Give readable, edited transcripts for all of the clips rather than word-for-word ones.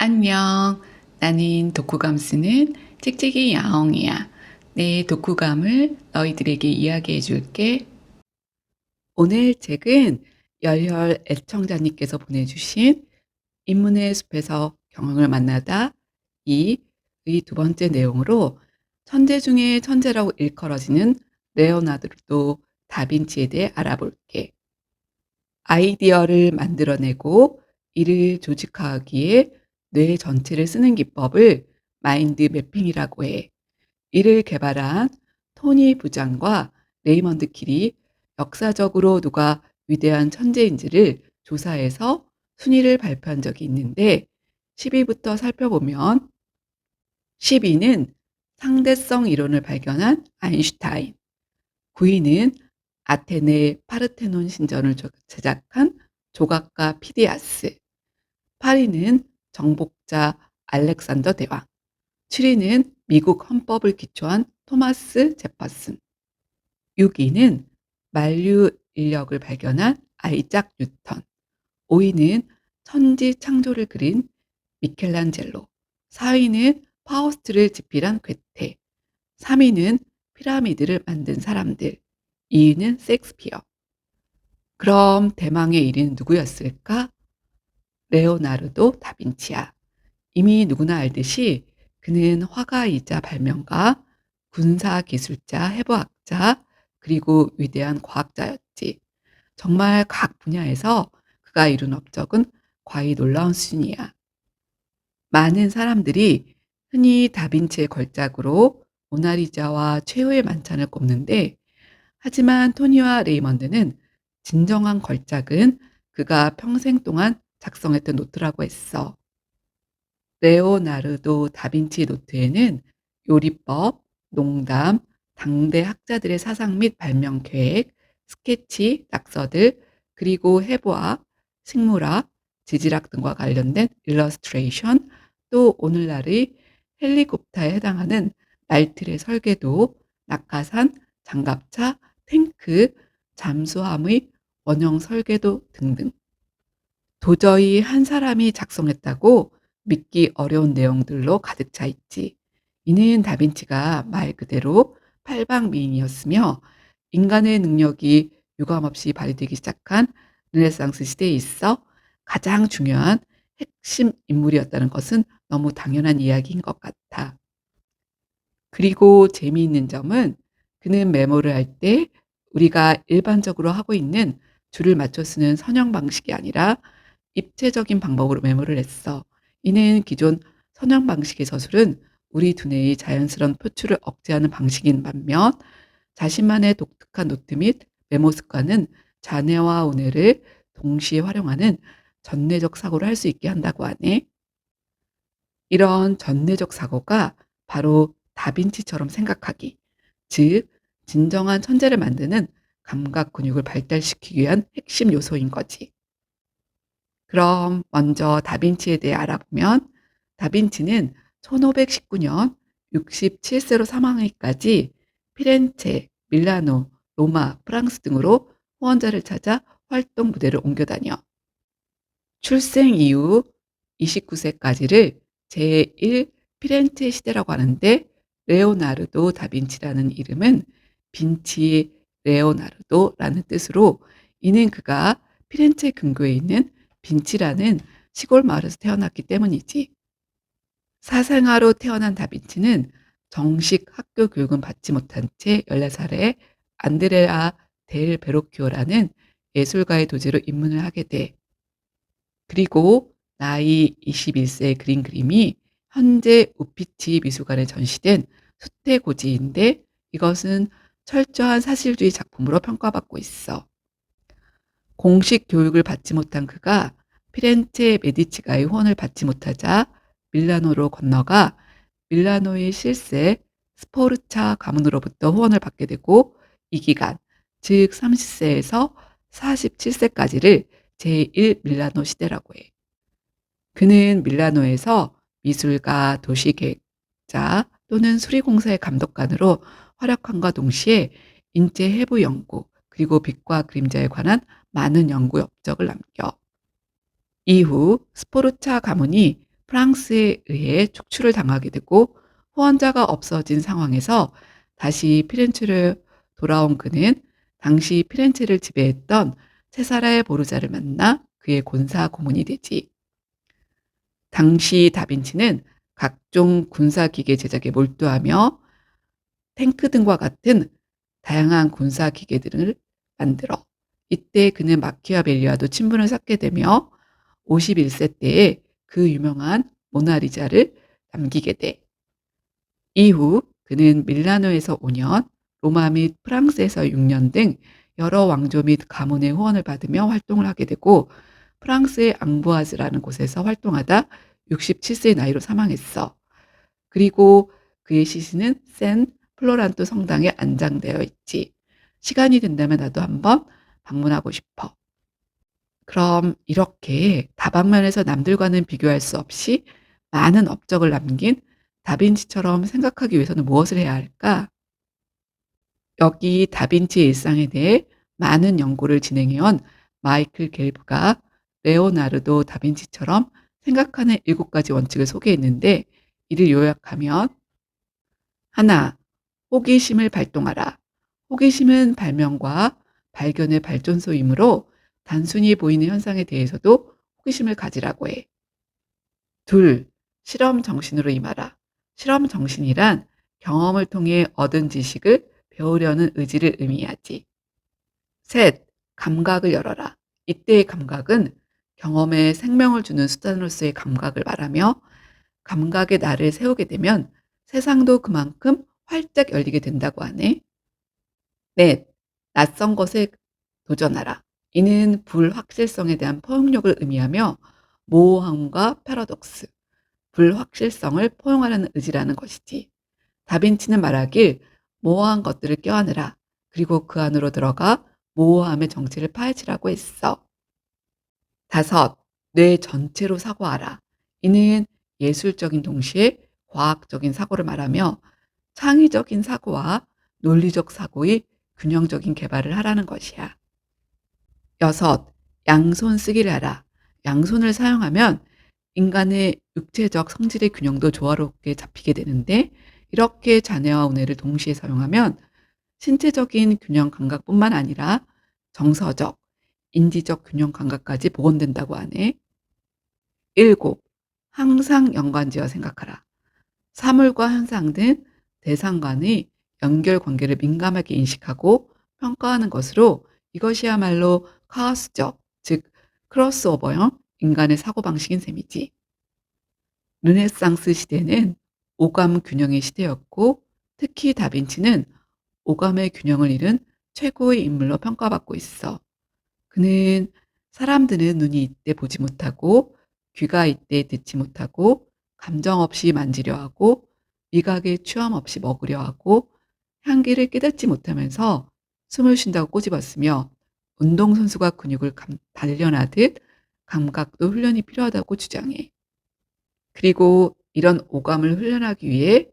안녕. 나는 독후감 쓰는 찍찍이 야옹이야. 내 독후감을 너희들에게 이야기해 줄게. 오늘 책은 열혈 애청자님께서 보내주신 인문의 숲에서 경영을 만나다 이의 두 번째 내용으로 천재 중에 천재라고 일컬어지는 레오나르도 다빈치에 대해 알아볼게. 아이디어를 만들어내고 이를 조직화하기에 뇌 전체를 쓰는 기법을 마인드 매핑이라고 해. 이를 개발한 토니 부장과 레이먼드 킬이 역사적으로 누가 위대한 천재인지를 조사해서 순위를 발표한 적이 있는데 10위부터 살펴보면 10위는 상대성 이론을 발견한 아인슈타인, 9위는 아테네 파르테논 신전을 제작한 조각가 피디아스, 8위는 정복자 알렉산더 대왕, 7위는 미국 헌법을 기초한 토마스 제퍼슨, 6위는 만류 인력을 발견한 아이작 뉴턴, 5위는 천지 창조를 그린 미켈란젤로, 4위는 파우스트를 집필한 괴테, 3위는 피라미드를 만든 사람들, 2위는 셰익스피어. 그럼 대망의 1위는 누구였을까? 레오나르도 다빈치야. 이미 누구나 알듯이 그는 화가이자 발명가, 군사기술자, 해부학자, 그리고 위대한 과학자였지. 정말 각 분야에서 그가 이룬 업적은 과히 놀라운 수준이야. 많은 사람들이 흔히 다빈치의 걸작으로 모나리자와 최후의 만찬을 꼽는데, 하지만 토니와 레이먼드는 진정한 걸작은 그가 평생 동안 작성했던 노트라고 했어. 레오나르도 다빈치 노트에는 요리법, 농담, 당대 학자들의 사상 및 발명 계획, 스케치, 낙서들, 그리고 해부학, 식물학, 지질학 등과 관련된 일러스트레이션, 또 오늘날의 헬리콥터에 해당하는 날틀의 설계도, 낙하산, 장갑차, 탱크, 잠수함의 원형 설계도 등등. 도저히 한 사람이 작성했다고 믿기 어려운 내용들로 가득 차 있지. 이는 다빈치가 말 그대로 팔방미인이었으며 인간의 능력이 유감없이 발휘되기 시작한 르네상스 시대에 있어 가장 중요한 핵심 인물이었다는 것은 너무 당연한 이야기인 것 같아. 그리고 재미있는 점은 그는 메모를 할 때 우리가 일반적으로 하고 있는 줄을 맞춰 쓰는 선형 방식이 아니라 입체적인 방법으로 메모를 했어. 이는 기존 선형 방식의 서술은 우리 두뇌의 자연스러운 표출을 억제하는 방식인 반면 자신만의 독특한 노트 및 메모 습관은 잔해와 운해를 동시에 활용하는 전내적 사고를 할 수 있게 한다고 하네. 이런 전내적 사고가 바로 다빈치처럼 생각하기, 즉 진정한 천재를 만드는 감각 근육을 발달시키기 위한 핵심 요소인 거지. 그럼 먼저 다빈치에 대해 알아보면 다빈치는 1519년 67세로 사망하기까지 피렌체, 밀라노, 로마, 프랑스 등으로 후원자를 찾아 활동 무대를 옮겨 다녀. 출생 이후 29세까지를 제1 피렌체 시대라고 하는데 레오나르도 다빈치라는 이름은 빈치 레오나르도라는 뜻으로 이는 그가 피렌체 근교에 있는 빈치라는 시골 마을에서 태어났기 때문이지. 사생아로 태어난 다빈치는 정식 학교 교육은 받지 못한 채 14살에 안드레아 델 베로키오라는 예술가의 도제로 입문을 하게 돼. 그리고 나이 21세에 그린 그림이 현재 우피치 미술관에 전시된 수태고지인데 이것은 철저한 사실주의 작품으로 평가받고 있어. 공식 교육을 받지 못한 그가 피렌체 메디치가의 후원을 받지 못하자 밀라노로 건너가 밀라노의 실세 스포르차 가문으로부터 후원을 받게 되고 이 기간, 즉 30세에서 47세까지를 제1 밀라노 시대라고 해. 그는 밀라노에서 미술가, 도시계획자 또는 수리공사의 감독관으로 활약함과 동시에 인체 해부 연구 그리고 빛과 그림자에 관한 많은 연구 업적을 남겨. 이후 스포르차 가문이 프랑스에 의해 축출을 당하게 되고 후원자가 없어진 상황에서 다시 피렌체로 돌아온 그는 당시 피렌체를 지배했던 체사라의 보르자를 만나 그의 군사 고문이 되지. 당시 다빈치는 각종 군사 기계 제작에 몰두하며 탱크 등과 같은 다양한 군사 기계들을 만들어 이때 그는 마키아벨리와도 친분을 쌓게 되며 51세 때에 그 유명한 모나리자를 남기게 돼. 이후 그는 밀라노에서 5년, 로마 및 프랑스에서 6년 등 여러 왕조 및 가문의 후원을 받으며 활동을 하게 되고 프랑스의 앙부아즈라는 곳에서 활동하다 67세의 나이로 사망했어. 그리고 그의 시신은 샌 플로란토 성당에 안장되어 있지. 시간이 된다면 나도 한번 방문하고 싶어. 그럼 이렇게 다방면에서 남들과는 비교할 수 없이 많은 업적을 남긴 다빈치처럼 생각하기 위해서는 무엇을 해야 할까? 여기 다빈치의 일상에 대해 많은 연구를 진행해온 마이클 갤브가 레오나르도 다빈치처럼 생각하는 7가지 원칙을 소개했는데 이를 요약하면 하나, 호기심을 발동하라. 호기심은 발명과 발견의 발전소이므로 단순히 보이는 현상에 대해서도 호기심을 가지라고 해. 둘, 실험 정신으로 임하라. 실험 정신이란 경험을 통해 얻은 지식을 배우려는 의지를 의미하지. 셋, 감각을 열어라. 이때의 감각은 경험에 생명을 주는 수단으로서의 감각을 말하며 감각의 날을 세우게 되면 세상도 그만큼 활짝 열리게 된다고 하네. 넷, 낯선 것에 도전하라. 이는 불확실성에 대한 포용력을 의미하며 모호함과 패러독스, 불확실성을 포용하려는 의지라는 것이지. 다빈치는 말하길 모호한 것들을 껴안으라. 그리고 그 안으로 들어가 모호함의 정체를 파헤치라고 했어. 다섯, 뇌 전체로 사고하라. 이는 예술적인 동시에 과학적인 사고를 말하며 창의적인 사고와 논리적 사고의 균형적인 개발을 하라는 것이야. 여섯, 양손 쓰기를 하라. 양손을 사용하면 인간의 육체적 성질의 균형도 조화롭게 잡히게 되는데 이렇게 자네와 우뇌를 동시에 사용하면 신체적인 균형 감각뿐만 아니라 정서적, 인지적 균형 감각까지 복원된다고 하네. 일곱, 항상 연관지어 생각하라. 사물과 현상 등 대상 간의 연결 관계를 민감하게 인식하고 평가하는 것으로 이것이야말로 카오스적, 즉 크로스오버형 인간의 사고방식인 셈이지. 르네상스 시대는 오감 균형의 시대였고 특히 다빈치는 오감의 균형을 이룬 최고의 인물로 평가받고 있어. 그는 사람들은 눈이 이때 보지 못하고 귀가 이때 듣지 못하고 감정 없이 만지려 하고 미각의 취함 없이 먹으려 하고 향기를 깨닫지 못하면서 숨을 쉰다고 꼬집었으며 운동선수가 근육을 단련하듯 감각도 훈련이 필요하다고 주장해. 그리고 이런 오감을 훈련하기 위해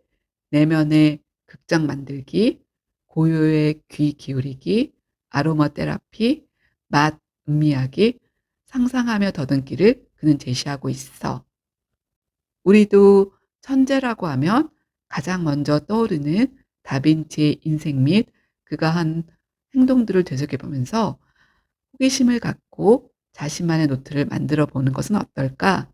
내면의 극장 만들기, 고요의 귀 기울이기, 아로마 테라피, 맛 음미하기, 상상하며 더듬기를 그는 제시하고 있어. 우리도 천재라고 하면 가장 먼저 떠오르는 다빈치의 인생 및 그가 한 행동들을 되새겨보면서 호기심을 갖고 자신만의 노트를 만들어 보는 것은 어떨까?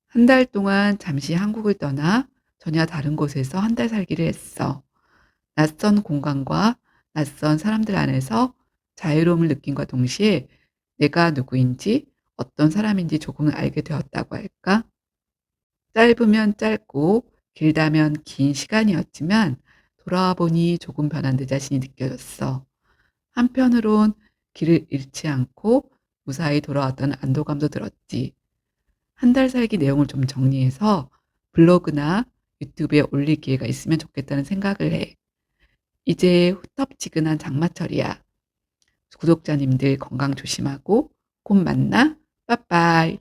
한 달 동안 잠시 한국을 떠나 전혀 다른 곳에서 한 달 살기를 했어. 낯선 공간과 낯선 사람들 안에서 자유로움을 느낀과 동시에 내가 누구인지 어떤 사람인지 조금은 알게 되었다고 할까? 짧으면 짧고 길다면 긴 시간이었지만 돌아와 보니 조금 변한 내 자신이 느껴졌어. 한편으론 길을 잃지 않고 무사히 돌아왔다는 안도감도 들었지. 한 달 살기 내용을 좀 정리해서 블로그나 유튜브에 올릴 기회가 있으면 좋겠다는 생각을 해. 이제 후텁지근한 장마철이야. 구독자님들 건강 조심하고 곧 만나. 빠빠이.